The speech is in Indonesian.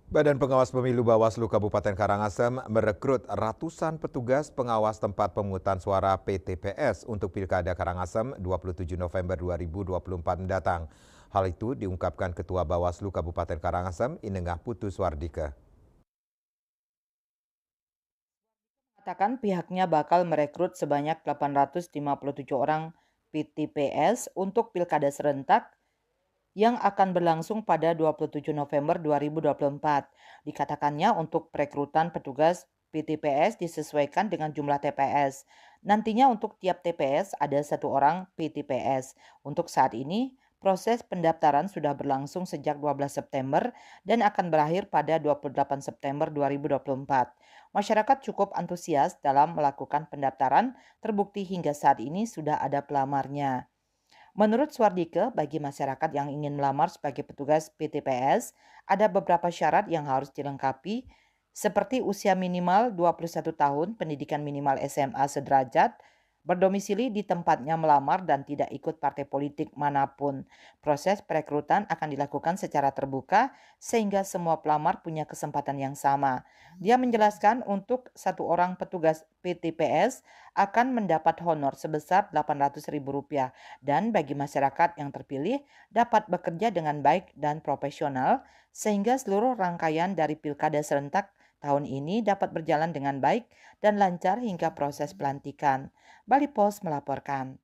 Badan Pengawas Pemilu Bawaslu Kabupaten Karangasem merekrut ratusan petugas pengawas tempat pemungutan suara PTPS untuk Pilkada Karangasem 27 November 2024 mendatang. Hal itu diungkapkan Ketua Bawaslu Kabupaten Karangasem, Inengah Putu Swardike. Katakan pihaknya bakal merekrut sebanyak 857 orang PTPS untuk Pilkada serentak yang akan berlangsung pada 27 November 2024. Dikatakannya untuk perekrutan petugas PTPS disesuaikan dengan jumlah TPS. Nantinya untuk tiap TPS ada satu orang PTPS. Untuk saat ini, proses pendaftaran sudah berlangsung sejak 12 September dan akan berakhir pada 28 September 2024. Masyarakat cukup antusias dalam melakukan pendaftaran, terbukti hingga saat ini sudah ada pelamarnya. Menurut Swardike, bagi masyarakat yang ingin melamar sebagai petugas PTPS, ada beberapa syarat yang harus dilengkapi, seperti usia minimal 21 tahun, pendidikan minimal SMA sederajat, berdomisili di tempatnya melamar dan tidak ikut partai politik manapun. Proses perekrutan akan dilakukan secara terbuka sehingga semua pelamar punya kesempatan yang sama. Dia menjelaskan untuk satu orang petugas PTPS akan mendapat honor sebesar Rp800.000 dan bagi masyarakat yang terpilih dapat bekerja dengan baik dan profesional sehingga seluruh rangkaian dari pilkada serentak tahun ini dapat berjalan dengan baik dan lancar hingga proses pelantikan. Bali Post melaporkan.